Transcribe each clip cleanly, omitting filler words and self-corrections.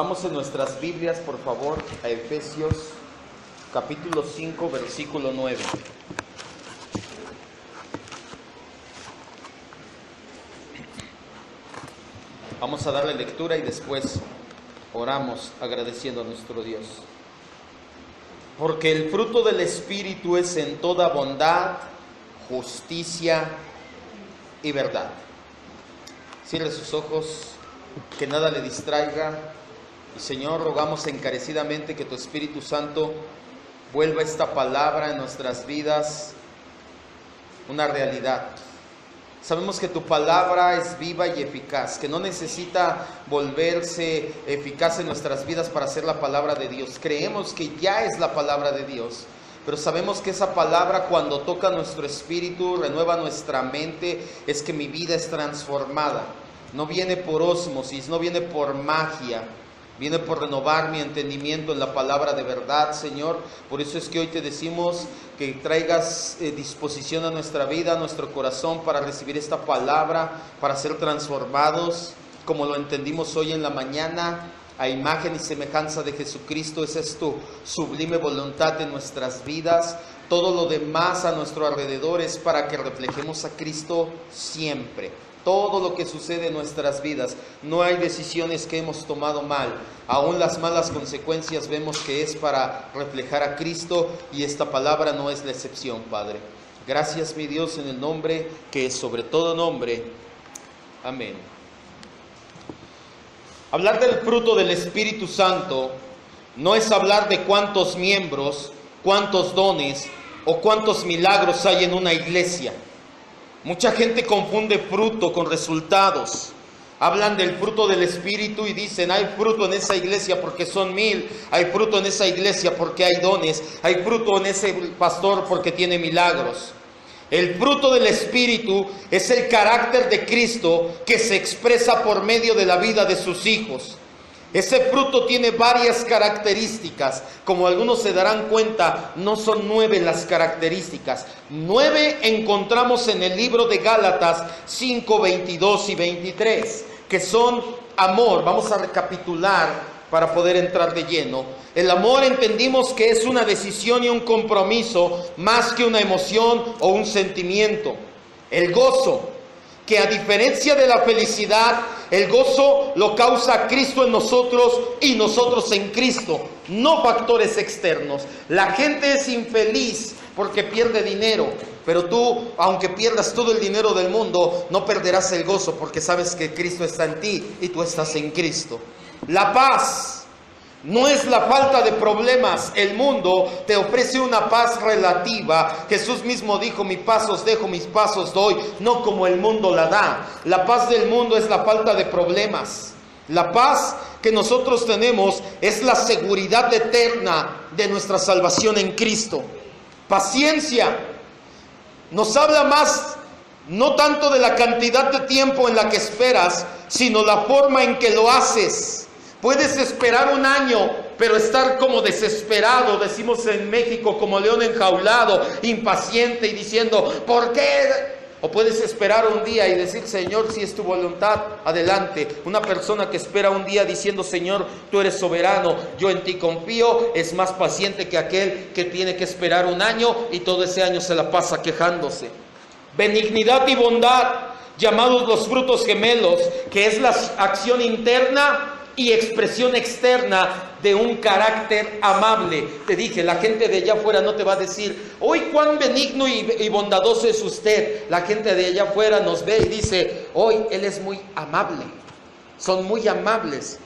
Vamos en nuestras Biblias, por favor, a Efesios capítulo 5, versículo 9. Vamos a darle lectura y después oramos agradeciendo a nuestro Dios. Porque el fruto del Espíritu es en toda bondad, justicia y verdad. Cierre sus ojos, que nada le distraiga. Y Señor, rogamos encarecidamente que tu Espíritu Santo vuelva esta palabra en nuestras vidas una realidad. Sabemos que tu palabra es viva y eficaz, que no necesita volverse eficaz en nuestras vidas para ser la palabra de Dios. Creemos que ya es la palabra de Dios, pero sabemos que esa palabra, cuando toca nuestro espíritu, renueva nuestra mente, es que mi vida es transformada. No viene por ósmosis, no viene por magia, viene por renovar mi entendimiento en la palabra de verdad, Señor. Por eso es que hoy te decimos que traigas disposición a nuestra vida, a nuestro corazón, para recibir esta palabra, para ser transformados, como lo entendimos hoy en la mañana, a imagen y semejanza de Jesucristo. Esa es tu sublime voluntad en nuestras vidas. Todo lo demás a nuestro alrededor es para que reflejemos a Cristo siempre. Todo lo que sucede en nuestras vidas, no hay decisiones que hemos tomado mal. Aún las malas consecuencias vemos que es para reflejar a Cristo, y esta palabra no es la excepción, Padre. Gracias, mi Dios, en el nombre que es sobre todo nombre. Amén. Hablar del fruto del Espíritu Santo no es hablar de cuántos miembros, cuántos dones o cuántos milagros hay en una iglesia. Mucha gente confunde fruto con resultados. Hablan del fruto del Espíritu y dicen: hay fruto en esa iglesia porque son 1000, hay fruto en esa iglesia porque hay dones, hay fruto en ese pastor porque tiene milagros. El fruto del Espíritu es el carácter de Cristo que se expresa por medio de la vida de sus hijos. Ese fruto tiene varias características. Como algunos se darán cuenta, no son 9 las características. 9 encontramos en el libro de Gálatas 5, 22 y 23, que son amor. Vamos a recapitular para poder entrar de lleno. El amor entendimos que es una decisión y un compromiso más que una emoción o un sentimiento. El gozo, que a diferencia de la felicidad, el gozo lo causa Cristo en nosotros y nosotros en Cristo, no factores externos. La gente es infeliz porque pierde dinero, pero tú, aunque pierdas todo el dinero del mundo, no perderás el gozo porque sabes que Cristo está en ti y tú estás en Cristo. La paz no es la falta de problemas. El mundo te ofrece una paz relativa. Jesús mismo dijo: mi paz os dejo, mis paz os doy, no como el mundo la da. La paz del mundo es la falta de problemas. La paz que nosotros tenemos es la seguridad eterna de nuestra salvación en Cristo. Paciencia nos habla más, no tanto de la cantidad de tiempo en la que esperas, sino la forma en que lo haces. Puedes esperar un año, pero estar como desesperado, decimos en México, como león enjaulado, impaciente y diciendo: ¿por qué? O puedes esperar un día y decir: Señor, si es tu voluntad, adelante. Una persona que espera un día diciendo: Señor, tú eres soberano, yo en ti confío, es más paciente que aquel que tiene que esperar un año y todo ese año se la pasa quejándose. Benignidad y bondad, llamados los frutos gemelos, que es la acción interna y expresión externa de un carácter amable. Te dije, la gente de allá afuera no te va a decir: hoy cuán benigno y bondadoso es usted. La gente de allá afuera nos ve y dice: hoy él es muy amable. Son muy amables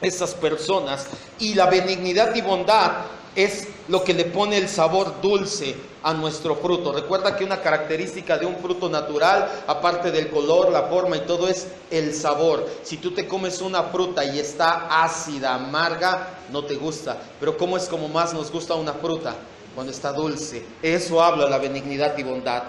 esas personas. Y la benignidad y bondad es lo que le pone el sabor dulce a nuestro fruto. Recuerda que una característica de un fruto natural, aparte del color, la forma y todo, es el sabor. Si tú te comes una fruta y está ácida, amarga, no te gusta. Pero ¿cómo es como más nos gusta una fruta? Cuando está dulce. Eso habla la benignidad y bondad.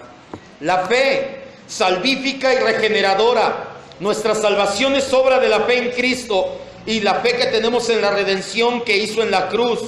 La fe, salvífica y regeneradora. Nuestra salvación es obra de la fe en Cristo y la fe que tenemos en la redención que hizo en la cruz.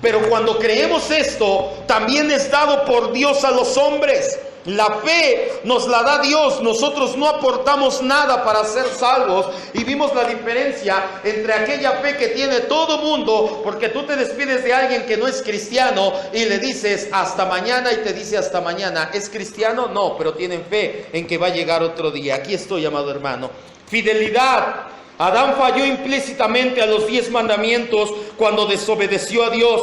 Pero cuando creemos esto, también es dado por Dios a los hombres. La fe nos la da Dios, nosotros no aportamos nada para ser salvos. Y vimos la diferencia entre aquella fe que tiene todo mundo, porque tú te despides de alguien que no es cristiano y le dices hasta mañana y te dice hasta mañana. ¿Es cristiano? No, pero tienen fe en que va a llegar otro día. Aquí estoy, amado hermano. Fidelidad. Adán falló implícitamente a los 10 mandamientos cuando desobedeció a Dios,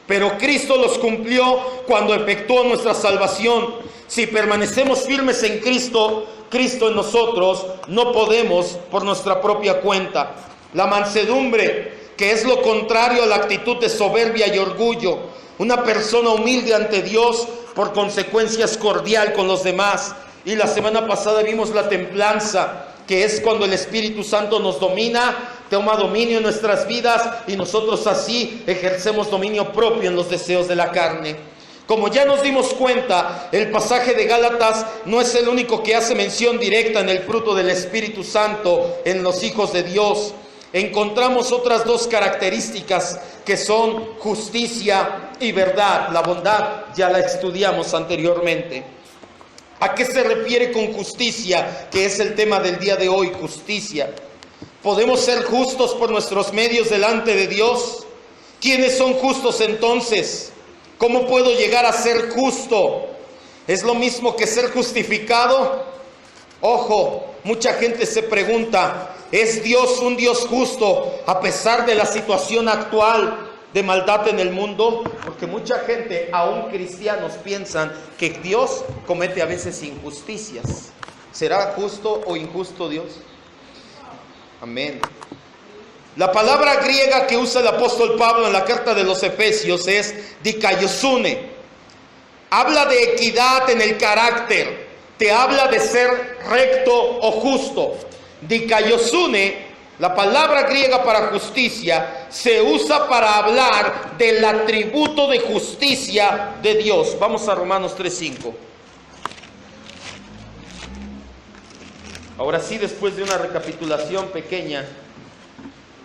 pero Cristo los cumplió cuando efectuó nuestra salvación. Si permanecemos firmes en Cristo, Cristo en nosotros, no podemos por nuestra propia cuenta. La mansedumbre, que es lo contrario a la actitud de soberbia y orgullo. Una persona humilde ante Dios, por consecuencia es cordial con los demás. Y la semana pasada vimos la templanza, que es cuando el Espíritu Santo nos domina, toma dominio en nuestras vidas y nosotros así ejercemos dominio propio en los deseos de la carne. Como ya nos dimos cuenta, el pasaje de Gálatas no es el único que hace mención directa en el fruto del Espíritu Santo en los hijos de Dios. Encontramos otras 2 características que son justicia y verdad. La bondad ya la estudiamos anteriormente. ¿A qué se refiere con justicia? Que es el tema del día de hoy, justicia. ¿Podemos ser justos por nuestros medios delante de Dios? ¿Quiénes son justos entonces? ¿Cómo puedo llegar a ser justo? ¿Es lo mismo que ser justificado? Ojo, mucha gente se pregunta, ¿es Dios un Dios justo a pesar de la situación actual de maldad en el mundo? Porque mucha gente, aún cristianos, piensan que Dios comete a veces injusticias. ¿Será justo o injusto Dios? Amén. La palabra griega que usa el apóstol Pablo en la carta de los Efesios es dikaiosune. Habla de equidad en el carácter, te habla de ser recto o justo. Dikaiosune, la palabra griega para justicia, se usa para hablar del atributo de justicia de Dios. Vamos a Romanos 3:5. Ahora sí, después de una recapitulación pequeña,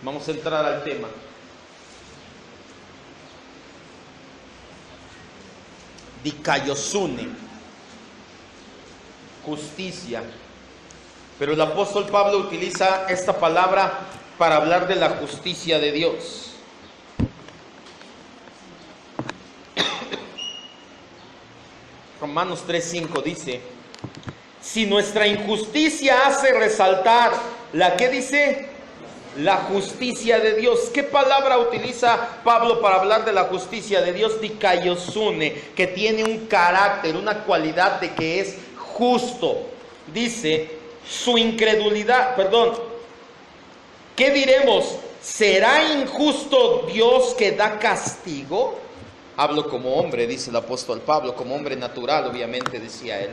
vamos a entrar al tema. Dikaiosune, justicia. Pero el apóstol Pablo utiliza esta palabra para hablar de la justicia de Dios. Romanos 3:5 dice: si nuestra injusticia hace resaltar la que dice la justicia de Dios. ¿Qué palabra utiliza Pablo para hablar de la justicia de Dios? Dikaiosune, que tiene un carácter, una cualidad de que es justo. Dice, su incredulidad, ¿qué diremos? ¿Será injusto Dios que da castigo? Hablo como hombre, dice el apóstol Pablo, como hombre natural, obviamente, decía él.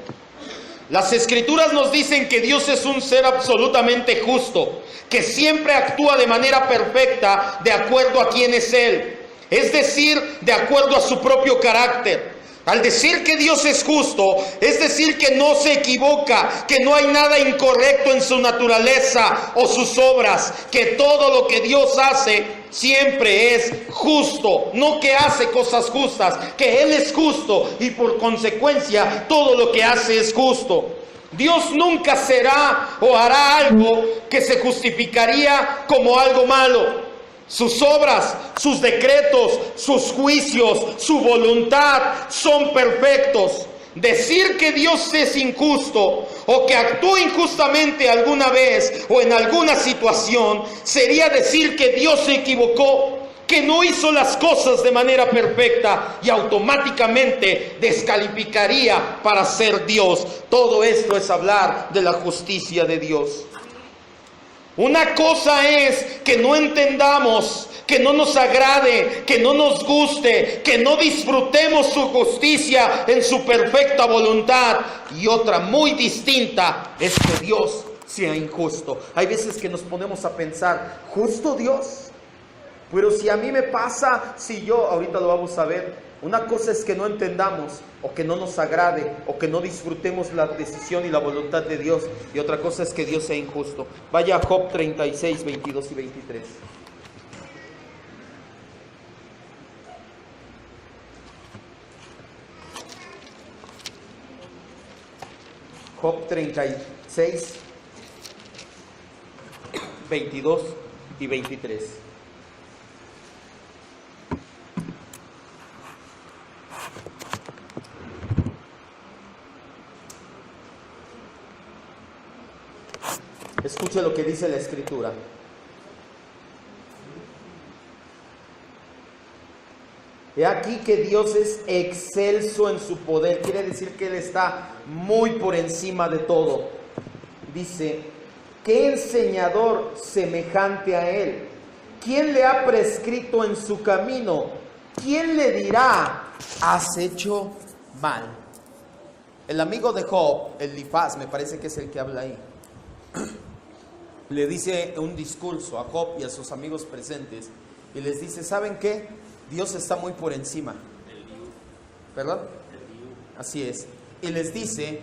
Las Escrituras nos dicen que Dios es un ser absolutamente justo, que siempre actúa de manera perfecta de acuerdo a quién es Él, es decir, de acuerdo a su propio carácter. Al decir que Dios es justo, es decir que no se equivoca, que no hay nada incorrecto en su naturaleza o sus obras, que todo lo que Dios hace siempre es justo, no que hace cosas justas, que Él es justo y por consecuencia todo lo que hace es justo. Dios nunca será o hará algo que se justificaría como algo malo. Sus obras, sus decretos, sus juicios, su voluntad son perfectos. Decir que Dios es injusto o que actuó injustamente alguna vez o en alguna situación sería decir que Dios se equivocó, que no hizo las cosas de manera perfecta y automáticamente descalificaría para ser Dios. Todo esto es hablar de la justicia de Dios. Una cosa es que no entendamos, que no nos agrade, que no nos guste, que no disfrutemos su justicia en su perfecta voluntad. Y otra muy distinta es que Dios sea injusto. Hay veces que nos ponemos a pensar, ¿justo Dios? Pero si a mí me pasa, si yo, ahorita lo vamos a ver, una cosa es que no entendamos o que no nos agrade o que no disfrutemos la decisión y la voluntad de Dios, y otra cosa es que Dios sea injusto. Vaya a Job 36, 22 y 23. Job 36, 22 y 23. Escuche lo que dice la Escritura. He aquí que Dios es excelso en su poder. Quiere decir que Él está muy por encima de todo. Dice, ¿qué enseñador semejante a Él? ¿Quién le ha prescrito en su camino? ¿Quién le dirá, has hecho mal? El amigo de Job, Elifaz, me parece que es el que habla ahí, le dice un discurso a Job y a sus amigos presentes y les dice, ¿saben qué? Dios está muy por encima. ¿Perdón? Así es. Y les dice,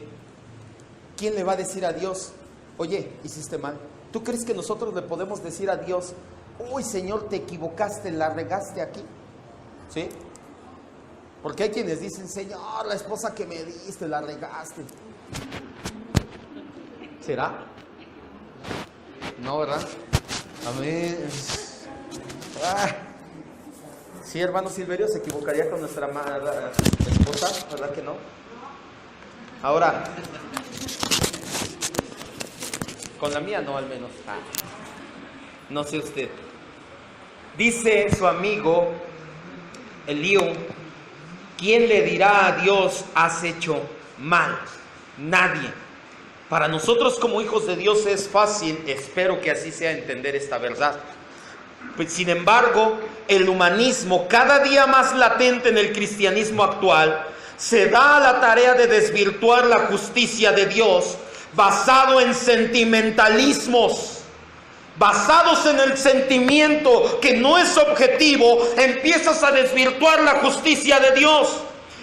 ¿quién le va a decir a Dios, oye, hiciste mal? ¿Tú crees que nosotros le podemos decir a Dios, uy, Señor, te equivocaste, la regaste aquí? ¿Sí? Porque hay quienes dicen, Señor, la esposa que me diste, la regaste. ¿Será? No, ¿verdad? Amén. Sí, hermano Silverio, se equivocaría con nuestra amada esposa, ¿verdad que no? Ahora, con la mía no, al menos. No sé usted. Dice su amigo Eliú, ¿quién le dirá a Dios, has hecho mal? Nadie. Para nosotros como hijos de Dios es fácil, espero que así sea, entender esta verdad. Pues, sin embargo, el humanismo, cada día más latente en el cristianismo actual, se da a la tarea de desvirtuar la justicia de Dios basado en sentimentalismos. Basados en el sentimiento que no es objetivo, empiezas a desvirtuar la justicia de Dios.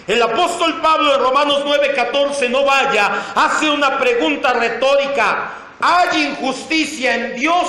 El apóstol Pablo en Romanos 9:14, no vaya, hace una pregunta retórica. ¿Hay injusticia en Dios?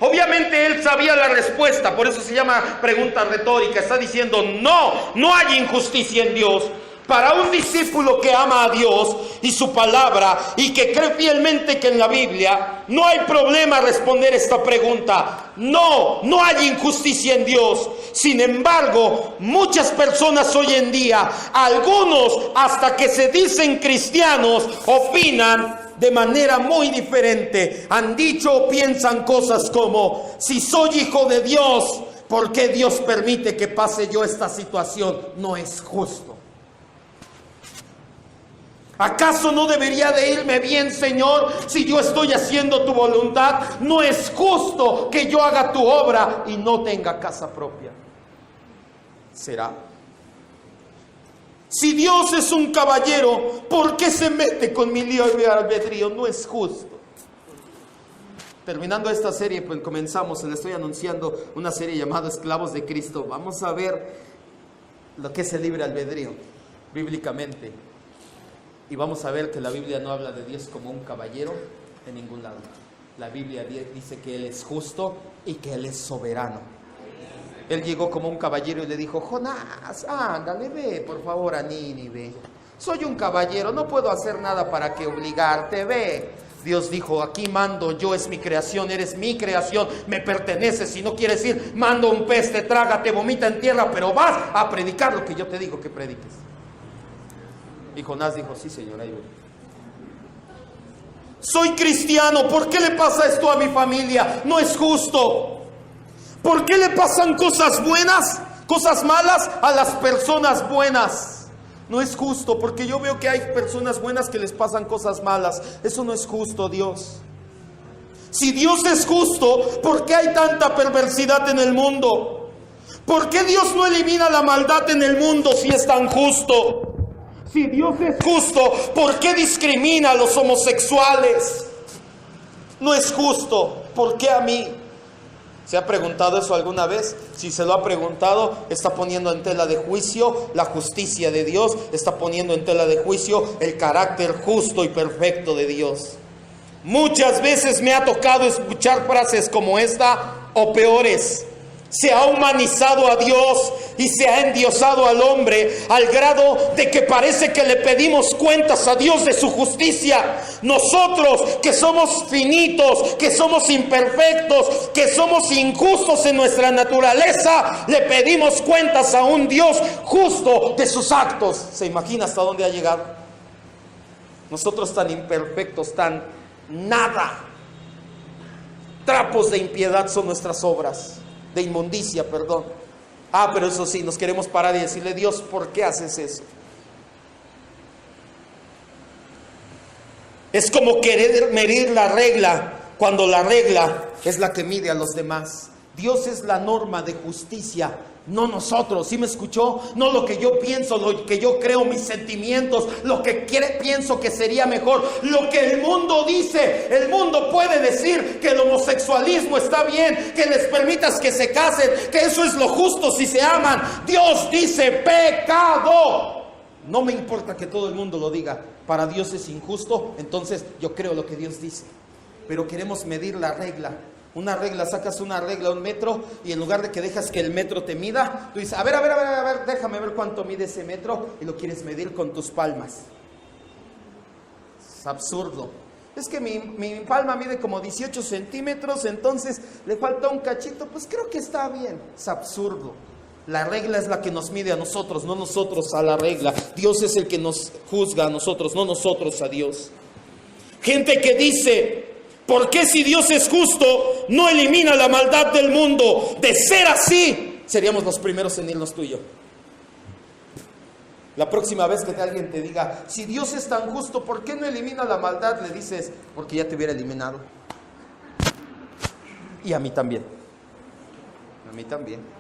Obviamente él sabía la respuesta, por eso se llama pregunta retórica. Está diciendo, no hay injusticia en Dios. Para un discípulo que ama a Dios y su palabra y que cree fielmente que en la Biblia, no hay problema responder esta pregunta. No hay injusticia en Dios. Sin embargo, muchas personas hoy en día, algunos hasta que se dicen cristianos, opinan de manera muy diferente. Han dicho o piensan cosas como, si soy hijo de Dios, ¿por qué Dios permite que pase yo esta situación? No es justo. ¿Acaso no debería de irme bien, Señor, si yo estoy haciendo tu voluntad? No es justo que yo haga tu obra y no tenga casa propia. ¿Será? Si Dios es un caballero, ¿por qué se mete con mi libre albedrío? No es justo. Terminando esta serie, pues comenzamos, le estoy anunciando una serie llamada Esclavos de Cristo. Vamos a ver lo que es el libre albedrío, bíblicamente. Y vamos a ver que la Biblia no habla de Dios como un caballero en ningún lado. La Biblia dice que Él es justo y que Él es soberano. Él llegó como un caballero y le dijo, Jonás, ándale, ve por favor a Nínive. Soy un caballero, no puedo hacer nada para que obligarte, ve. Dios dijo, aquí mando, yo es mi creación, eres mi creación, me perteneces. Si no quieres ir, mando un pez, te traga, te vomita en tierra, pero vas a predicar lo que yo te digo que prediques. Y Jonás dijo, sí, Señor, ahí voy. Soy cristiano, ¿por qué le pasa esto a mi familia? No es justo. ¿Por qué le pasan cosas buenas, cosas malas a las personas buenas? No es justo, porque yo veo que hay personas buenas que les pasan cosas malas. Eso no es justo, Dios. Si Dios es justo, ¿por qué hay tanta perversidad en el mundo? ¿Por qué Dios no elimina la maldad en el mundo si es tan justo? Si Dios es justo, ¿por qué discrimina a los homosexuales? No es justo. ¿Por qué a mí? ¿Se ha preguntado eso alguna vez? Si se lo ha preguntado, está poniendo en tela de juicio la justicia de Dios, está poniendo en tela de juicio el carácter justo y perfecto de Dios. Muchas veces me ha tocado escuchar frases como esta o peores. Se ha humanizado a Dios y se ha endiosado al hombre al grado de que parece que le pedimos cuentas a Dios de su justicia. Nosotros que somos finitos, que somos imperfectos, que somos injustos en nuestra naturaleza, le pedimos cuentas a un Dios justo de sus actos. ¿Se imagina hasta dónde ha llegado? Nosotros tan imperfectos, tan nada. Trapos de impiedad son nuestras obras. De inmundicia, perdón. Pero eso sí, nos queremos parar y decirle: Dios, ¿por qué haces eso? Es como querer medir la regla cuando la regla es la que mide a los demás. Dios es la norma de justicia, no nosotros. ¿Sí me escuchó? No lo que yo pienso, lo que yo creo, mis sentimientos, lo que pienso que sería mejor, lo que el mundo dice. El mundo puede decir que el homosexualismo está bien, que les permitas que se casen, que eso es lo justo si se aman. Dios dice pecado. No me importa que todo el mundo lo diga. Para Dios es injusto, entonces yo creo lo que Dios dice. Pero queremos medir la regla. Una regla, sacas una regla, un metro, y en lugar de que dejas que el metro te mida, tú dices: a ver, déjame ver cuánto mide ese metro, y lo quieres medir con tus palmas. Es absurdo. Es que mi palma mide como 18 centímetros, entonces le falta un cachito, pues creo que está bien. Es absurdo. La regla es la que nos mide a nosotros, no nosotros a la regla. Dios es el que nos juzga a nosotros, no nosotros a Dios. Gente que dice: ¿por qué si Dios es justo no elimina la maldad del mundo? De ser así, seríamos los primeros en irnos tú y yo. La próxima vez que alguien te diga: si Dios es tan justo, ¿por qué no elimina la maldad? Le dices: porque ya te hubiera eliminado. Y a mí también. A mí también.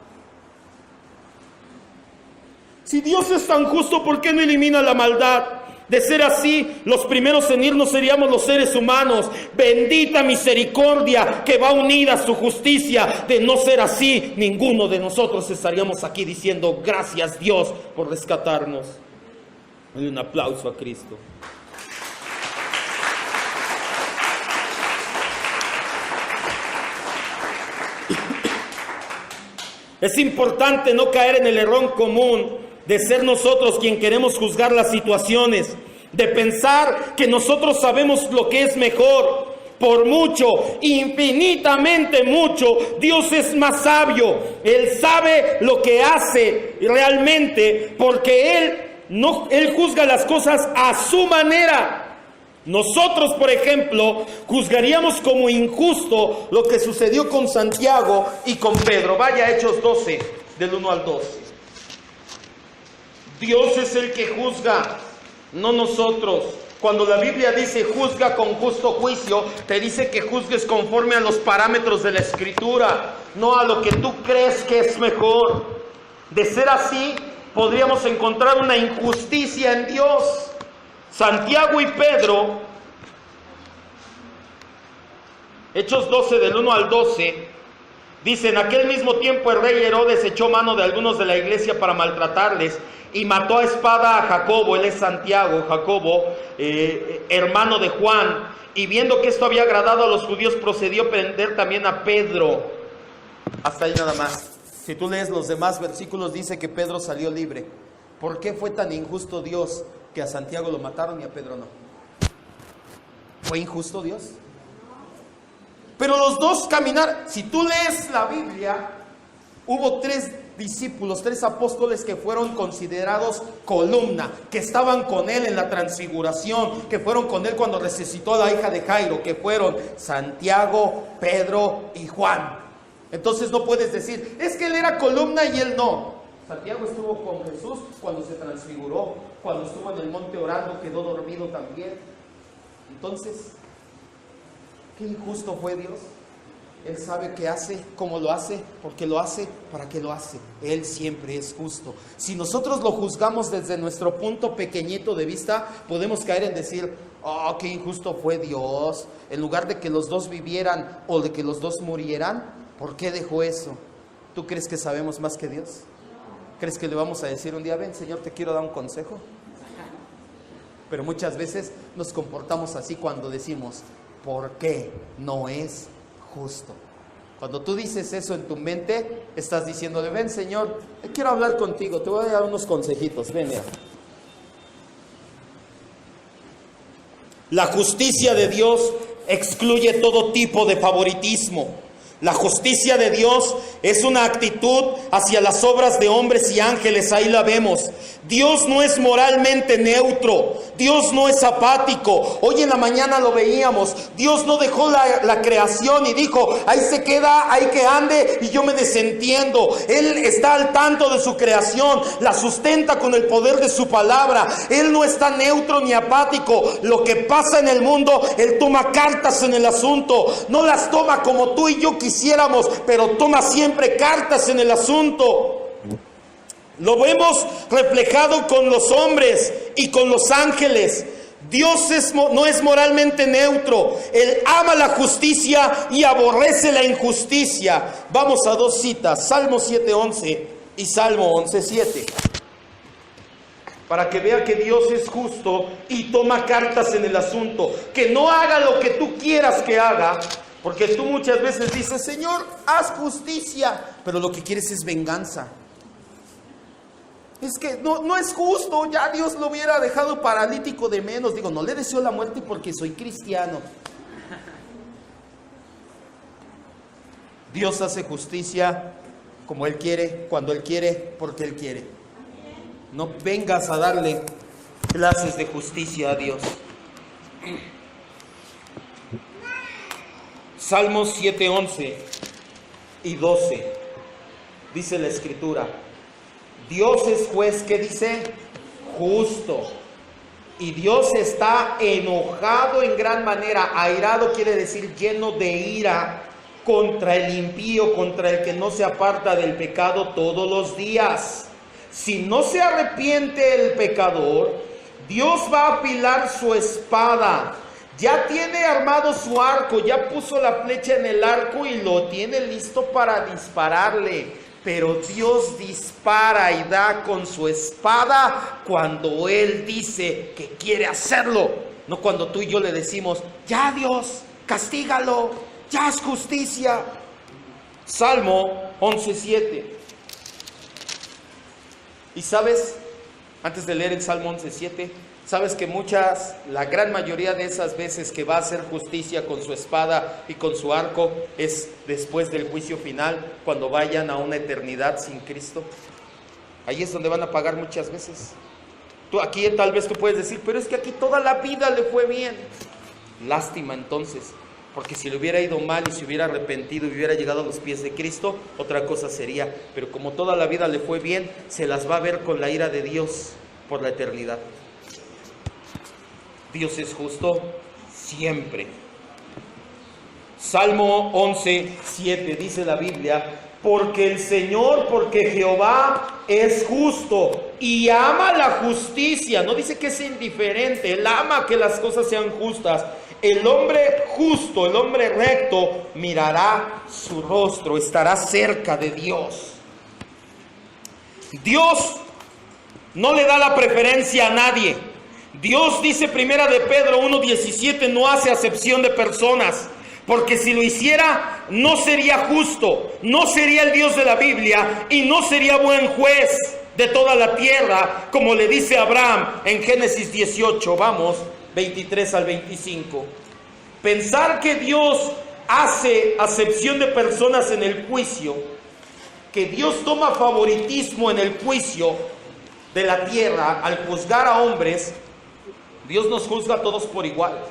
Si Dios es tan justo, ¿por qué no elimina la maldad? De ser así, los primeros en irnos seríamos los seres humanos. Bendita misericordia que va unida a su justicia. De no ser así, ninguno de nosotros estaríamos aquí diciendo: gracias Dios por rescatarnos. Y un aplauso a Cristo. Es importante no caer en el error común de ser nosotros quien queremos juzgar las situaciones, de pensar que nosotros sabemos lo que es mejor. Por mucho, infinitamente mucho, Dios es más sabio. Él sabe lo que hace realmente, porque Él juzga las cosas a su manera. Nosotros, por ejemplo, juzgaríamos como injusto lo que sucedió con Santiago y con Pedro. Vaya, Hechos 12, del 1 al 2. Dios es el que juzga, no nosotros. Cuando la Biblia dice juzga con justo juicio, te dice que juzgues conforme a los parámetros de la Escritura, no a lo que tú crees que es mejor. De ser así, podríamos encontrar una injusticia en Dios. Santiago y Pedro, Hechos 12 del 1 al 12, dice: en aquel mismo tiempo el rey Herodes echó mano de algunos de la iglesia para maltratarles y mató a espada a Jacobo, él es Santiago, Jacobo, hermano de Juan, y viendo que esto había agradado a los judíos, procedió a prender también a Pedro. Hasta ahí nada más. Si tú lees los demás versículos, dice que Pedro salió libre. ¿Por qué fue tan injusto Dios que a Santiago lo mataron y a Pedro no? ¿Fue injusto Dios? Pero los dos caminaron. Si tú lees la Biblia, hubo 3 discípulos, 3 apóstoles que fueron considerados columna, que estaban con él en la transfiguración, que fueron con él cuando resucitó a la hija de Jairo, que fueron Santiago, Pedro y Juan. Entonces no puedes decir: es que él era columna y él no. Santiago estuvo con Jesús cuando se transfiguró, cuando estuvo en el monte orando, quedó dormido también. Entonces, ¿qué injusto fue Dios? Él sabe qué hace, cómo lo hace, por qué lo hace, para qué lo hace. Él siempre es justo. Si nosotros lo juzgamos desde nuestro punto pequeñito de vista, podemos caer en decir: oh, qué injusto fue Dios. En lugar de que los dos vivieran o de que los dos murieran, ¿por qué dejó eso? ¿Tú crees que sabemos más que Dios? ¿Crees que le vamos a decir un día: ven Señor, te quiero dar un consejo? Pero muchas veces nos comportamos así cuando decimos: ¿por qué no es justo? Cuando tú dices eso en tu mente, estás diciéndole, ven Señor, quiero hablar contigo, te voy a dar unos consejitos, ven, mira. La justicia de Dios excluye todo tipo de favoritismo. La justicia de Dios es una actitud hacia las obras de hombres y ángeles, ahí la vemos. Dios no es moralmente neutro, Dios no es apático. Hoy en la mañana lo veíamos, Dios no dejó la creación y dijo, ahí se queda, ahí que ande y yo me desentiendo. Él está al tanto de su creación, la sustenta con el poder de su palabra. Él no está neutro ni apático. Lo que pasa en el mundo, Él toma cartas en el asunto. No las toma como tú y yo quisiéramos, pero toma siempre cartas en el asunto. Lo vemos reflejado con los hombres y con los ángeles. Dios no es moralmente neutro. Él ama la justicia y aborrece la injusticia. Vamos a dos citas, Salmo 7:11 y Salmo 11:7. Para que vea que Dios es justo y toma cartas en el asunto. Que no haga lo que tú quieras que haga. Porque tú muchas veces dices, Señor, haz justicia. Pero lo que quieres es venganza. Es que no es justo, ya Dios lo hubiera dejado paralítico de menos. Digo, no le deseo la muerte porque soy cristiano. Dios hace justicia como Él quiere, cuando Él quiere, porque Él quiere. No vengas a darle clases de justicia a Dios. Salmos 7:11 y 12. Dice la Escritura. Dios es juez, ¿qué dice? Justo. Y Dios está enojado en gran manera. Airado quiere decir lleno de ira contra el impío, contra el que no se aparta del pecado todos los días. Si no se arrepiente el pecador, Dios va a afilar su espada. Ya tiene armado su arco, ya puso la flecha en el arco y lo tiene listo para dispararle. Pero Dios dispara y da con su espada cuando Él dice que quiere hacerlo. No cuando tú y yo le decimos, ya Dios, castígalo, ya es justicia. Salmo 11:7. Y sabes, antes de leer el Salmo 11:7, sabes que la gran mayoría de esas veces que va a hacer justicia con su espada y con su arco es después del juicio final, cuando vayan a una eternidad sin Cristo. Ahí es donde van a pagar muchas veces. Aquí tal vez tú puedes decir, pero es que aquí toda la vida le fue bien. Lástima entonces, porque si le hubiera ido mal y se hubiera arrepentido y hubiera llegado a los pies de Cristo, otra cosa sería. Pero como toda la vida le fue bien, se las va a ver con la ira de Dios por la eternidad. Dios es justo siempre. Salmo 11:7 dice la Biblia, porque Jehová es justo y ama la justicia. No dice que es indiferente, Él ama que las cosas sean justas. El hombre justo, el hombre recto, mirará su rostro, estará cerca de Dios. Dios no le da la preferencia a nadie. Dios, dice primera de Pedro 1:17, no hace acepción de personas, porque si lo hiciera no sería justo, no sería el Dios de la Biblia y no sería buen juez de toda la tierra, como le dice Abraham en Génesis 18, vamos, 23 al 25. Pensar que Dios hace acepción de personas en el juicio, que Dios toma favoritismo en el juicio de la tierra al juzgar a hombres. Dios nos juzga a todos por igual.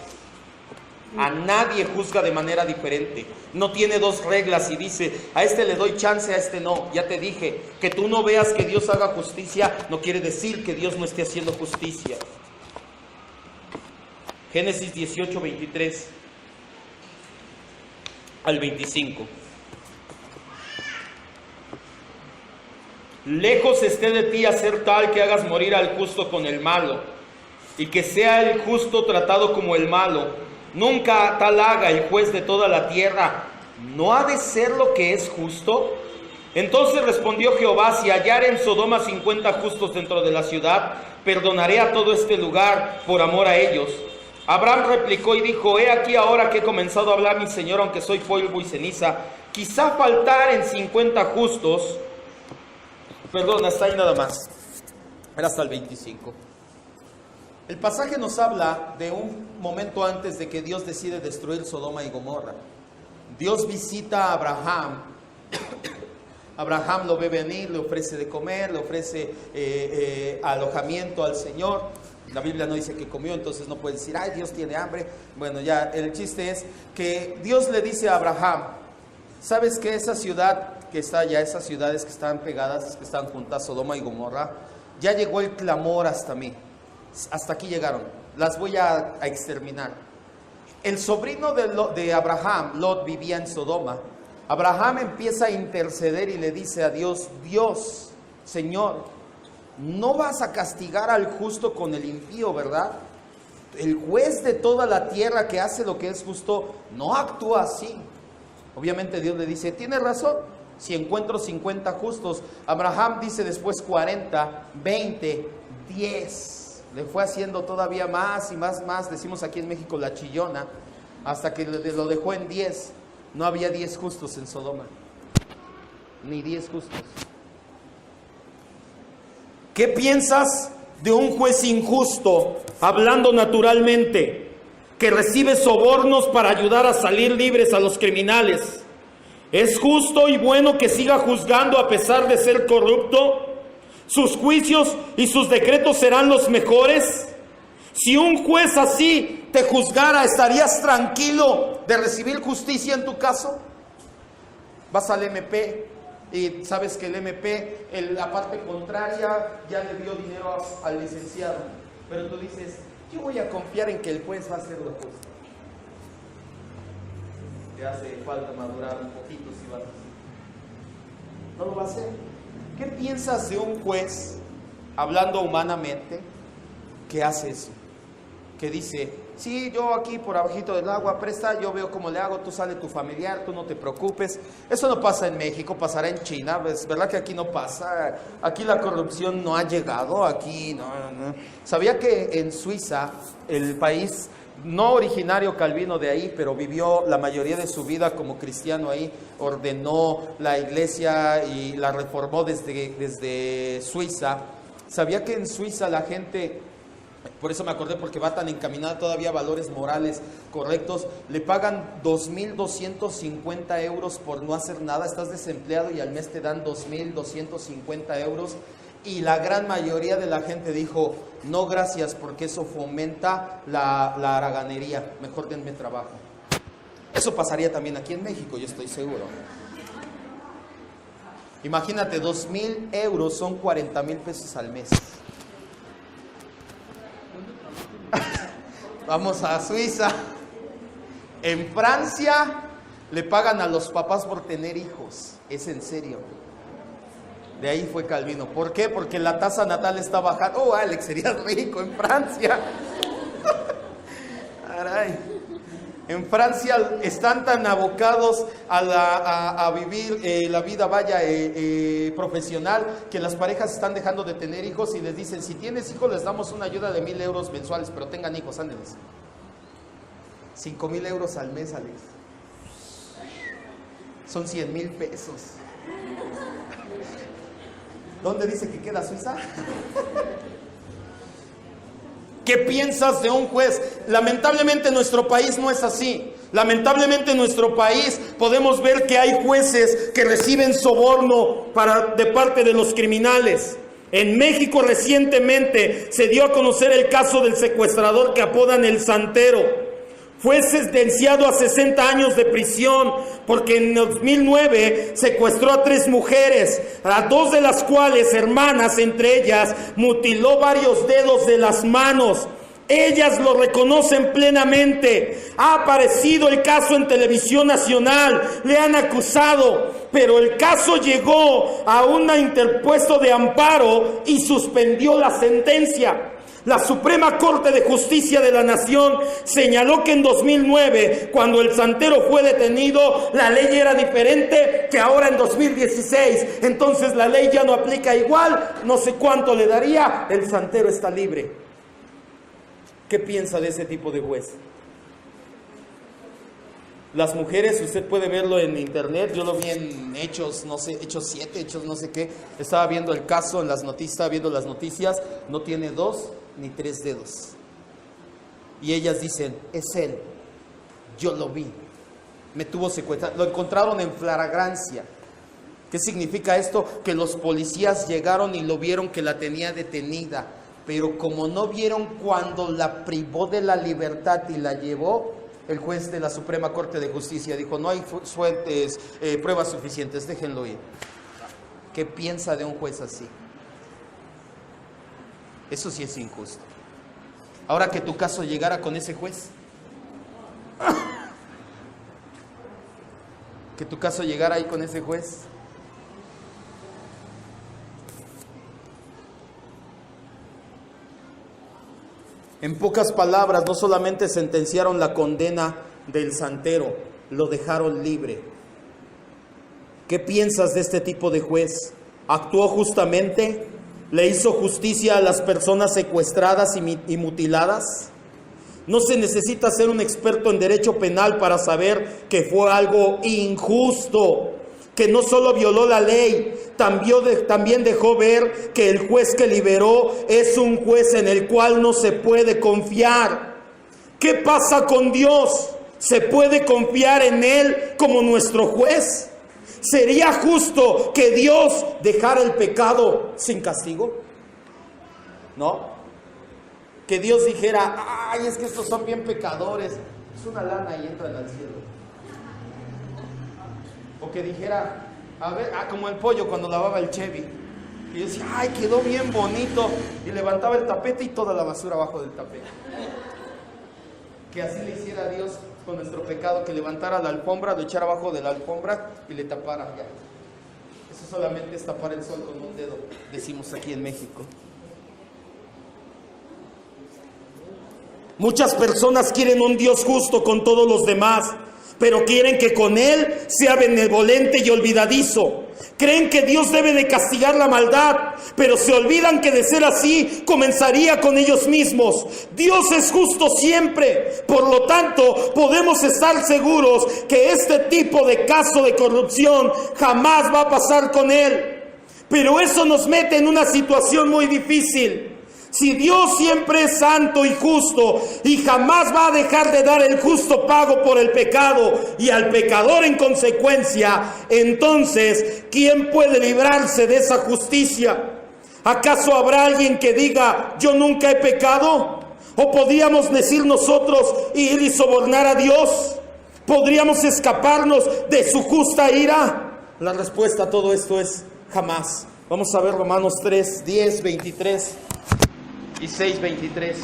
A nadie juzga de manera diferente. No tiene dos reglas y dice, a este le doy chance, a este no. Ya te dije, que tú no veas que Dios haga justicia no quiere decir que Dios no esté haciendo justicia. Génesis 18, 23 al 25. Lejos esté de ti hacer tal que hagas morir al justo con el malo, y que sea el justo tratado como el malo. Nunca tal haga el juez de toda la tierra. ¿No ha de ser lo que es justo? Entonces respondió Jehová, si hallare en Sodoma 50 justos dentro de la ciudad, perdonaré a todo este lugar por amor a ellos. Abraham replicó y dijo, he aquí ahora que he comenzado a hablar mi Señor, aunque soy polvo y ceniza, quizá faltar en 50 justos, perdón, hasta ahí nada más, era hasta el 25. El pasaje nos habla de un momento antes de que Dios decide destruir Sodoma y Gomorra. Dios visita a Abraham. Abraham lo ve venir, le ofrece de comer, le ofrece alojamiento al Señor. La Biblia no dice que comió, entonces no puede decir, ay, Dios tiene hambre. Bueno, ya el chiste es que Dios le dice a Abraham, ¿sabes qué? Esa ciudad que está allá, esas ciudades que están pegadas, que están juntas, Sodoma y Gomorra, ya llegó el clamor hasta mí. Hasta aquí llegaron, las voy a exterminar. El sobrino de Abraham, Lot, vivía en Sodoma. Abraham empieza a interceder y le dice a Dios, Dios, Señor, no vas a castigar al justo con el impío, ¿verdad? El juez de toda la tierra que hace lo que es justo, no actúa así. Obviamente Dios le dice, tienes razón, si encuentro 50 justos. Abraham dice después 40, 20, 10. Le fue haciendo todavía más y más, decimos aquí en México la chillona, hasta que lo dejó en 10. No había 10 justos en Sodoma, ni 10 justos. ¿Qué piensas de un juez injusto, hablando naturalmente, que recibe sobornos para ayudar a salir libres a los criminales? ¿Es justo y bueno que siga juzgando a pesar de ser corrupto? ¿Sus juicios y sus decretos serán los mejores? Si un juez así te juzgara, ¿estarías tranquilo de recibir justicia en tu caso? Vas al MP y sabes que el MP, la parte contraria, ya le dio dinero al licenciado. Pero tú dices, yo voy a confiar en que el juez va a hacer lo justo. Te hace falta madurar un poquito si vas así. No lo va a hacer. ¿Qué piensas de un juez, hablando humanamente, que hace eso? Que dice, sí, yo aquí por abajito del agua, presta, yo veo cómo le hago, tú sale tu familiar, tú no te preocupes. Eso no pasa en México, pasará en China, ¿ves? ¿Verdad que aquí no pasa? Aquí la corrupción no ha llegado, aquí no. ¿Sabía que en Suiza, el país no originario Calvino de ahí, pero vivió la mayoría de su vida como cristiano ahí, ordenó la iglesia y la reformó desde Suiza? ¿Sabía que en Suiza la gente, por eso me acordé, porque va tan encaminada todavía a valores morales correctos, le pagan 2.250 euros por no hacer nada? Estás desempleado y al mes te dan 2.250 euros. Y la gran mayoría de la gente dijo, no gracias, porque eso fomenta la haraganería, mejor denme trabajo. Eso pasaría también aquí en México, yo estoy seguro. Imagínate, 2.000 euros son 40,000 pesos al mes. Vamos a Suiza. En Francia le pagan a los papás por tener hijos, es en serio. De ahí fue Calvino. ¿Por qué? Porque la tasa natal está bajando. Oh, Alex, serías rico en Francia. Caray. En Francia están tan abocados a vivir la vida profesional, que las parejas están dejando de tener hijos y les dicen, si tienes hijos les damos una ayuda de 1,000 euros mensuales, pero tengan hijos, ándenles. 5,000 euros al mes, Alex. Son 100,000 pesos. ¿Dónde dice que queda Suiza? ¿Qué piensas de un juez? Lamentablemente nuestro país no es así. Lamentablemente en nuestro país podemos ver que hay jueces que reciben soborno de parte de los criminales. En México recientemente se dio a conocer el caso del secuestrador que apodan el Santero. Fue sentenciado a 60 años de prisión porque en 2009 secuestró a 3 mujeres, a 2 de las cuales hermanas, entre ellas, mutiló varios dedos de las manos. Ellas lo reconocen plenamente. Ha aparecido el caso en televisión nacional, le han acusado, pero el caso llegó a un interpuesto de amparo y suspendió la sentencia. La Suprema Corte de Justicia de la Nación señaló que en 2009, cuando el Santero fue detenido, la ley era diferente que ahora en 2016. Entonces la ley ya no aplica igual, no sé cuánto le daría, el Santero está libre. ¿Qué piensa de ese tipo de juez? Las mujeres, usted puede verlo en internet, yo lo vi en Hechos, no sé, Hechos 7, Hechos no sé qué. Estaba viendo el caso en las noticias, estaba viendo las noticias, no tiene 2 ni 3 dedos. Y ellas dicen, es él, yo lo vi, me tuvo secuestrado, lo encontraron en flagrancia. ¿Qué significa esto? Que los policías llegaron y lo vieron que la tenía detenida, pero como no vieron cuando la privó de la libertad y la llevó, el juez de la Suprema Corte de Justicia dijo, no hay pruebas suficientes, déjenlo ir. ¿Qué piensa de un juez así? Eso sí es injusto. Ahora que tu caso llegara con ese juez, que tu caso llegara ahí con ese juez. En pocas palabras, no solamente sentenciaron la condena del santero, lo dejaron libre. ¿Qué piensas de este tipo de juez? ¿Actuó justamente? ¿Le hizo justicia a las personas secuestradas y mutiladas? No se necesita ser un experto en derecho penal para saber que fue algo injusto, que no solo violó la ley, también dejó ver que el juez que liberó es un juez en el cual no se puede confiar. ¿Qué pasa con Dios? ¿Se puede confiar en Él como nuestro juez? ¿Sería justo que Dios dejara el pecado sin castigo? ¿No? Que Dios dijera, ay, es que estos son bien pecadores, es una lana y entran al cielo. O que dijera, a ver, como el pollo cuando lavaba el Chevy, y decía, ay, quedó bien bonito, y levantaba el tapete y toda la basura abajo del tapete. Que así le hiciera a Dios con nuestro pecado, que levantara la alfombra, lo echara abajo de la alfombra y le tapara. Ya. Eso solamente es tapar el sol con un dedo, decimos aquí en México. Muchas personas quieren un Dios justo con todos los demás, pero quieren que con Él sea benevolente y olvidadizo. Creen que Dios debe de castigar la maldad, pero se olvidan que de ser así comenzaría con ellos mismos. Dios es justo siempre, por lo tanto podemos estar seguros que este tipo de caso de corrupción jamás va a pasar con Él. Pero eso nos mete en una situación muy difícil. Si Dios siempre es santo y justo y jamás va a dejar de dar el justo pago por el pecado y al pecador en consecuencia, entonces, ¿quién puede librarse de esa justicia? ¿Acaso habrá alguien que diga, yo nunca he pecado? ¿O podríamos decir nosotros ir y sobornar a Dios? ¿Podríamos escaparnos de su justa ira? La respuesta a todo esto es jamás. Vamos a ver Romanos 3, 10, 23 y 6, 23.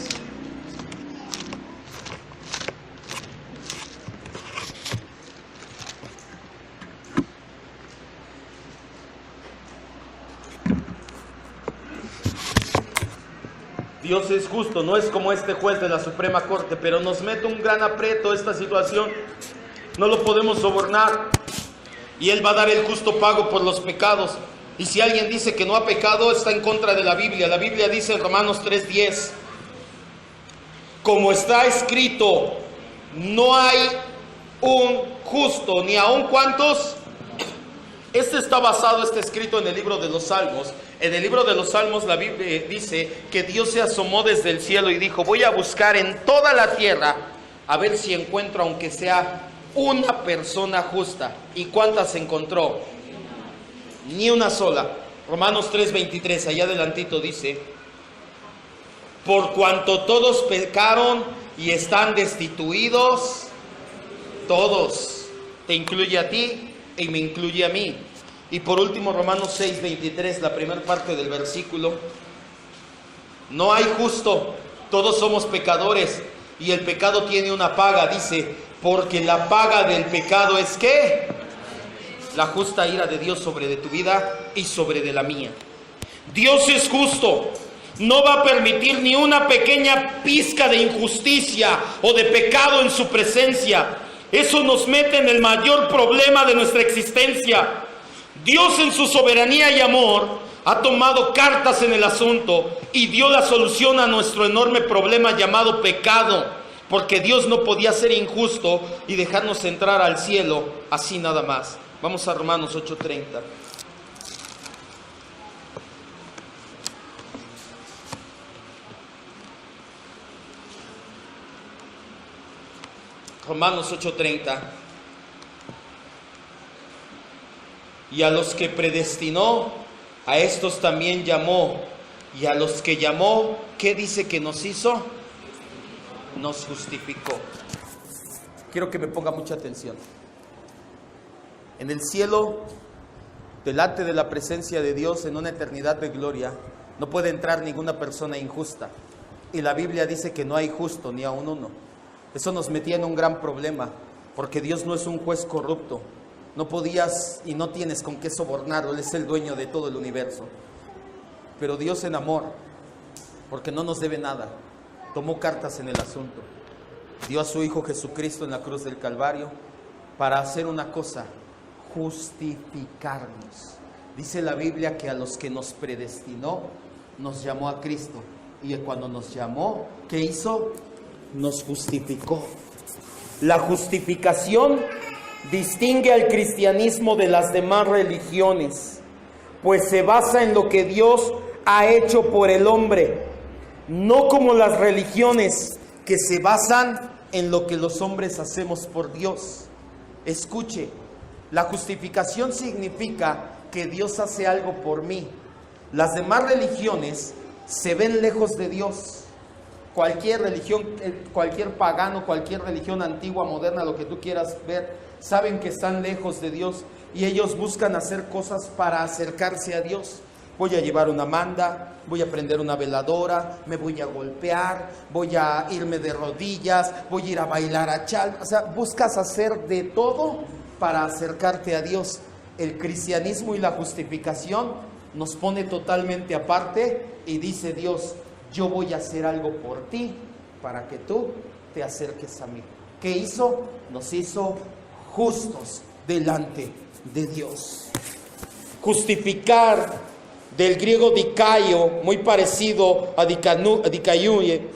Dios es justo, no es como este juez de la Suprema Corte, pero nos mete un gran aprieto esta situación. No lo podemos sobornar y Él va a dar el justo pago por los pecados. Y si alguien dice que no ha pecado, está en contra de la Biblia. La Biblia dice en Romanos 3:10, como está escrito, no hay un justo, ni aun cuantos. Este escrito en el libro de los Salmos. En el libro de los Salmos la Biblia dice que Dios se asomó desde el cielo y dijo, voy a buscar en toda la tierra a ver si encuentro aunque sea una persona justa. ¿Y cuántas encontró? Ni una sola. Romanos 3:23, allá adelantito dice, por cuanto todos pecaron y están destituidos, todos, te incluye a ti y me incluye a mí. Y por último Romanos 6:23, la primera parte del versículo, no hay justo, todos somos pecadores y el pecado tiene una paga, dice, porque la paga del pecado es ¿qué? La justa ira de Dios sobre de tu vida y sobre de la mía. Dios es justo. No va a permitir ni una pequeña pizca de injusticia o de pecado en su presencia. Eso nos mete en el mayor problema de nuestra existencia. Dios en su soberanía y amor ha tomado cartas en el asunto y dio la solución a nuestro enorme problema llamado pecado. porque Dios no podía ser injusto y dejarnos entrar al cielo así nada más. Vamos a Romanos 8:30. Romanos 8:30. Y a los que predestinó, a estos también llamó. Y a los que llamó, ¿qué dice que nos hizo? Nos justificó. Quiero que me ponga mucha atención. En el cielo, delante de la presencia de Dios, en una eternidad de gloria, no puede entrar ninguna persona injusta. Y la Biblia dice que no hay justo ni aun uno. Eso nos metía en un gran problema, porque Dios no es un juez corrupto. No podías y no tienes con qué sobornarlo, Él es el dueño de todo el universo. Pero Dios en amor, porque no nos debe nada, tomó cartas en el asunto. Dio a su Hijo Jesucristo en la cruz del Calvario para hacer una cosa: justificarnos. Dice la Biblia que a los que nos predestinó, nos llamó a Cristo. Y cuando nos llamó, ¿qué hizo? Nos justificó. La justificación distingue al cristianismo de las demás religiones, pues se basa en lo que Dios ha hecho por el hombre, no como las religiones que se basan en lo que los hombres hacemos por Dios. Escuche, la justificación significa que Dios hace algo por mí. Las demás religiones se ven lejos de Dios. Cualquier religión, cualquier pagano, cualquier religión antigua, moderna, lo que tú quieras ver, saben que están lejos de Dios y ellos buscan hacer cosas para acercarse a Dios. Voy a llevar una manda, voy a prender una veladora, me voy a golpear, voy a irme de rodillas, voy a ir a bailar a chal. O sea, buscas hacer de todo para acercarte a Dios. El cristianismo y la justificación nos pone totalmente aparte y dice Dios: yo voy a hacer algo por ti para que tú te acerques a mí. ¿Qué hizo? Nos hizo justos delante de Dios. Justificar, del griego dikaio, muy parecido a dikaiouye,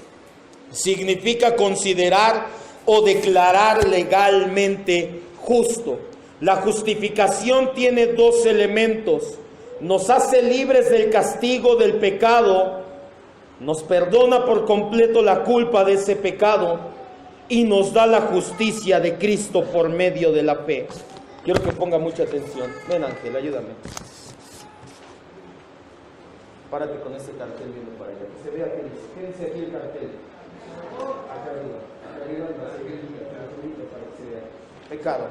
significa considerar o declarar legalmente justo. La justificación tiene dos elementos: nos hace libres del castigo del pecado, nos perdona por completo la culpa de ese pecado y nos da la justicia de Cristo por medio de la fe. Quiero que ponga mucha atención. Ven, Ángel, ayúdame. Párate con ese cartel viendo para allá. Que se vea que dice. Quédense aquí el cartel. Acá arriba. Acá arriba en la seguridad, para que se vea. Pecado.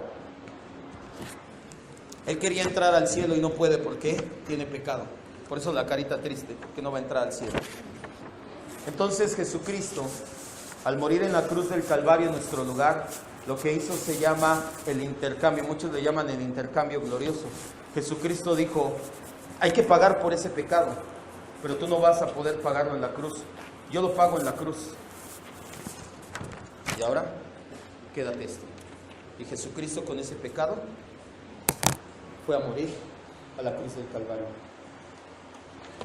Él quería entrar al cielo y no puede porque tiene pecado. Por eso la carita triste, que no va a entrar al cielo. Entonces Jesucristo, al morir en la cruz del Calvario en nuestro lugar, lo que hizo se llama el intercambio. Muchos le llaman el intercambio glorioso. Jesucristo dijo: hay que pagar por ese pecado, pero tú no vas a poder pagarlo en la cruz. Yo lo pago en la cruz. Y ahora, quédate esto. Y Jesucristo con ese pecado fue a morir a la cruz del Calvario.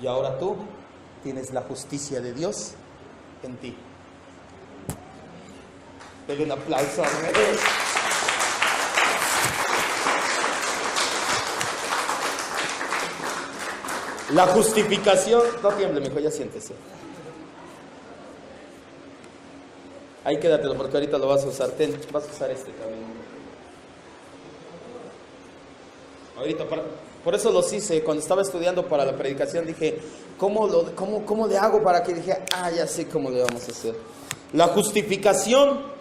Y ahora tú tienes la justicia de Dios en ti. Denle un aplauso a Dios. La justificación, no tiemble, mijo, ya siéntese. Ahí quédatelo porque ahorita lo vas a usar. Vas a usar este también. Ahorita, por eso los hice. Cuando estaba estudiando para la predicación dije, ¿cómo le hago para que? Dije, ya sé cómo le vamos a hacer. La justificación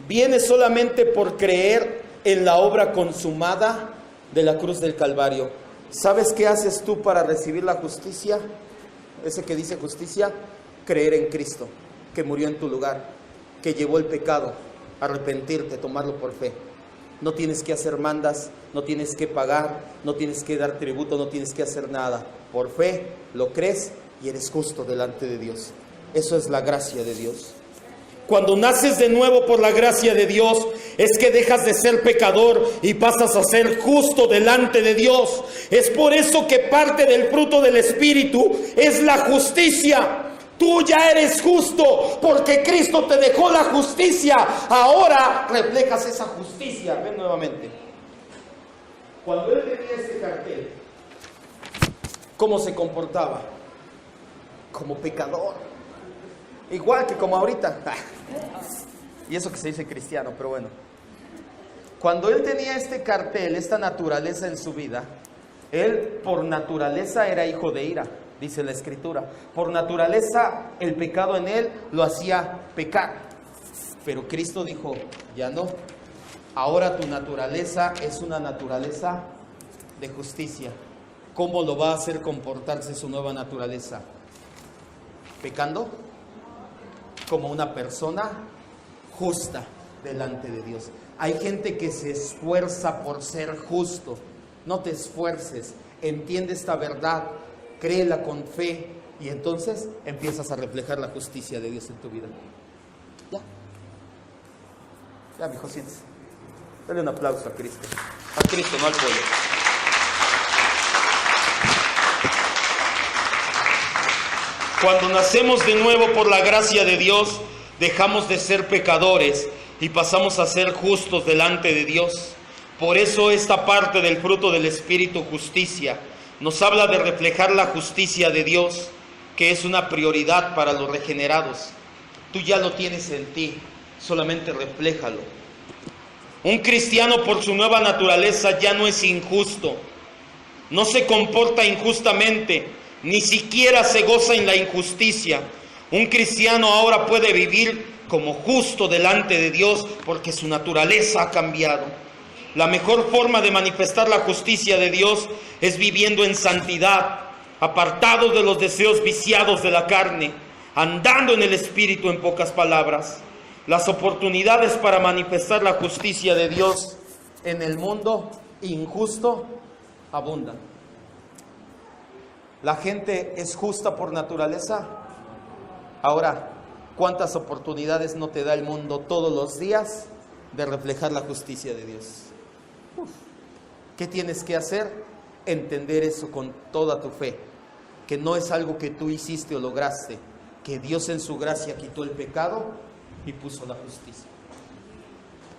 viene solamente por creer en la obra consumada de la cruz del Calvario. ¿Sabes qué haces tú para recibir la justicia? Ese que dice justicia, creer en Cristo, que murió en tu lugar, que llevó el pecado, arrepentirte, tomarlo por fe. No tienes que hacer mandas, no tienes que pagar, no tienes que dar tributo, no tienes que hacer nada. Por fe lo crees y eres justo delante de Dios. Eso es la gracia de Dios. Cuando naces de nuevo por la gracia de Dios, es que dejas de ser pecador y pasas a ser justo delante de Dios. Es por eso que parte del fruto del Espíritu es la justicia. Tú ya eres justo porque Cristo te dejó la justicia. Ahora reflejas esa justicia. Ven nuevamente. Cuando él tenía este cartel, ¿cómo se comportaba? Como pecador. Igual que como ahorita. Y eso que se dice cristiano, pero bueno. Cuando él tenía este cartel, esta naturaleza en su vida, él por naturaleza era hijo de ira, dice la Escritura. Por naturaleza el pecado en él lo hacía pecar. Pero Cristo dijo, ya no. Ahora tu naturaleza es una naturaleza de justicia. ¿Cómo lo va a hacer comportarse su nueva naturaleza? Pecando como una persona justa delante de Dios. Hay gente que se esfuerza por ser justo. No te esfuerces, entiende esta verdad, créela con fe y entonces empiezas a reflejar la justicia de Dios en tu vida. Ya, mijo, siéntese. Dale un aplauso a Cristo. A Cristo, no al pueblo. Cuando nacemos de nuevo por la gracia de Dios, dejamos de ser pecadores y pasamos a ser justos delante de Dios. Por eso esta parte del fruto del Espíritu, justicia, nos habla de reflejar la justicia de Dios, que es una prioridad para los regenerados. Tú ya lo tienes en ti, solamente refléjalo. Un cristiano por su nueva naturaleza ya no es injusto, no se comporta injustamente, ni siquiera se goza en la injusticia. Un cristiano ahora puede vivir como justo delante de Dios porque su naturaleza ha cambiado. La mejor forma de manifestar la justicia de Dios es viviendo en santidad, apartados de los deseos viciados de la carne, andando en el Espíritu, en pocas palabras. Las oportunidades para manifestar la justicia de Dios en el mundo injusto abundan. La gente es justa por naturaleza. Ahora, ¿cuántas oportunidades no te da el mundo todos los días de reflejar la justicia de Dios? ¿Qué tienes que hacer? Entender eso con toda tu fe, que no es algo que tú hiciste o lograste, que Dios en su gracia quitó el pecado y puso la justicia.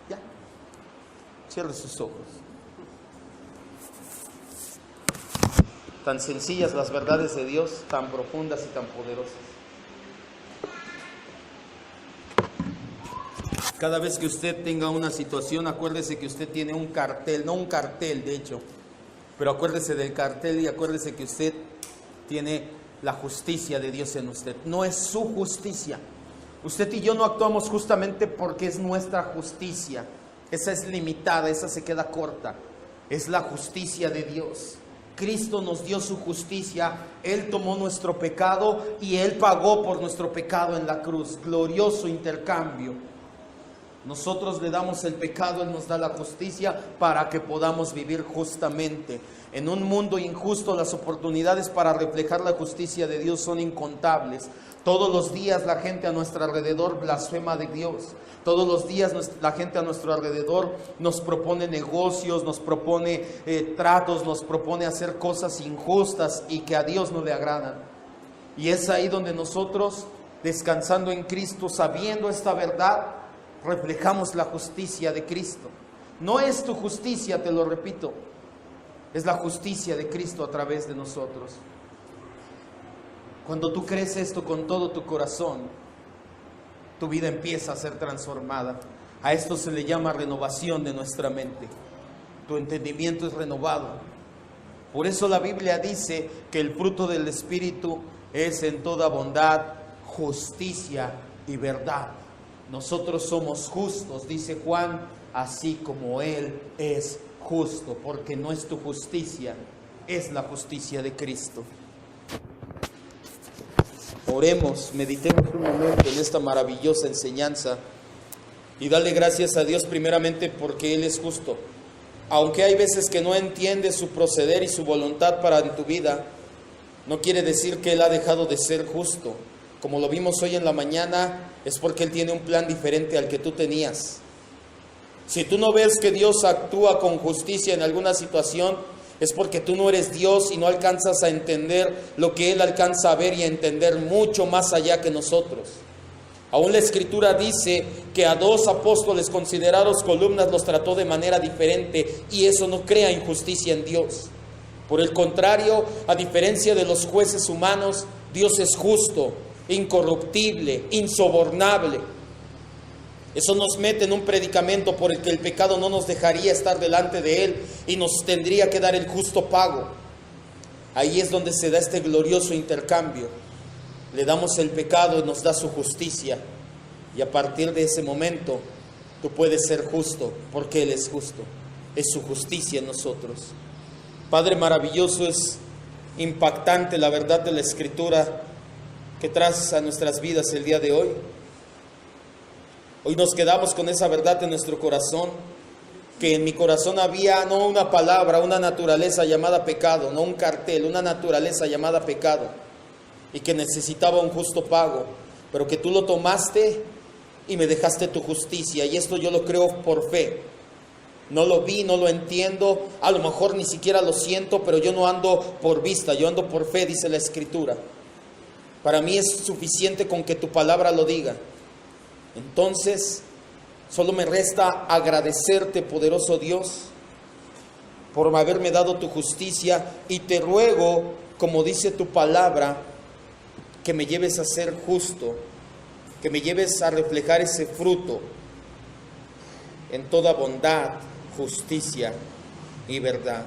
Ya, cierre sus ojos. Tan sencillas las verdades de Dios, tan profundas y tan poderosas. Cada vez que usted tenga una situación, acuérdese que usted tiene un cartel, no un cartel de hecho, pero acuérdese del cartel y acuérdese que usted tiene la justicia de Dios en usted. No es su justicia. Usted y yo no actuamos justamente porque es nuestra justicia. Esa es limitada, esa se queda corta. Es la justicia de Dios. Cristo nos dio su justicia, Él tomó nuestro pecado y Él pagó por nuestro pecado en la cruz. Glorioso intercambio. Nosotros le damos el pecado, Él nos da la justicia para que podamos vivir justamente. En un mundo injusto, las oportunidades para reflejar la justicia de Dios son incontables. Todos los días la gente a nuestro alrededor blasfema de Dios. Todos los días la gente a nuestro alrededor nos propone negocios, nos propone tratos, nos propone hacer cosas injustas y que a Dios no le agradan. Y es ahí donde nosotros, descansando en Cristo, sabiendo esta verdad, reflejamos la justicia de Cristo. No es tu justicia, te lo repito, es la justicia de Cristo a través de nosotros. Cuando tú crees esto con todo tu corazón, tu vida empieza a ser transformada. A esto se le llama renovación de nuestra mente. Tu entendimiento es renovado. Por eso la Biblia dice que el fruto del Espíritu es en toda bondad, justicia y verdad. Nosotros somos justos, dice Juan, así como Él es justo, porque no es tu justicia, es la justicia de Cristo. Oremos, meditemos un momento en esta maravillosa enseñanza y dale gracias a Dios primeramente porque Él es justo. Aunque hay veces que no entiendes su proceder y su voluntad para tu vida, no quiere decir que Él ha dejado de ser justo. Como lo vimos hoy en la mañana, es porque Él tiene un plan diferente al que tú tenías. Si tú no ves que Dios actúa con justicia en alguna situación, es porque tú no eres Dios y no alcanzas a entender lo que Él alcanza a ver y a entender mucho más allá que nosotros. Aún la Escritura dice que a 2 apóstoles considerados columnas los trató de manera diferente, y eso no crea injusticia en Dios. Por el contrario, a diferencia de los jueces humanos, Dios es justo, incorruptible, insobornable. Eso nos mete en un predicamento por el que el pecado no nos dejaría estar delante de Él y nos tendría que dar el justo pago. Ahí es donde se da este glorioso intercambio. Le damos el pecado y nos da su justicia. Y a partir de ese momento, tú puedes ser justo porque Él es justo. Es su justicia en nosotros. Padre maravilloso, es impactante la verdad de la Escritura que traes a nuestras vidas el día de hoy. Hoy nos quedamos con esa verdad en nuestro corazón, que en mi corazón había no una palabra, una naturaleza llamada pecado, no un cartel, una naturaleza llamada pecado, y que necesitaba un justo pago, pero que tú lo tomaste y me dejaste tu justicia, y esto yo lo creo por fe. No lo vi, no lo entiendo, a lo mejor ni siquiera lo siento, pero yo no ando por vista, yo ando por fe, dice la Escritura. Para mí es suficiente con que tu palabra lo diga. Entonces, solo me resta agradecerte, poderoso Dios, por haberme dado tu justicia, y te ruego, como dice tu palabra, que me lleves a ser justo, que me lleves a reflejar ese fruto en toda bondad, justicia y verdad.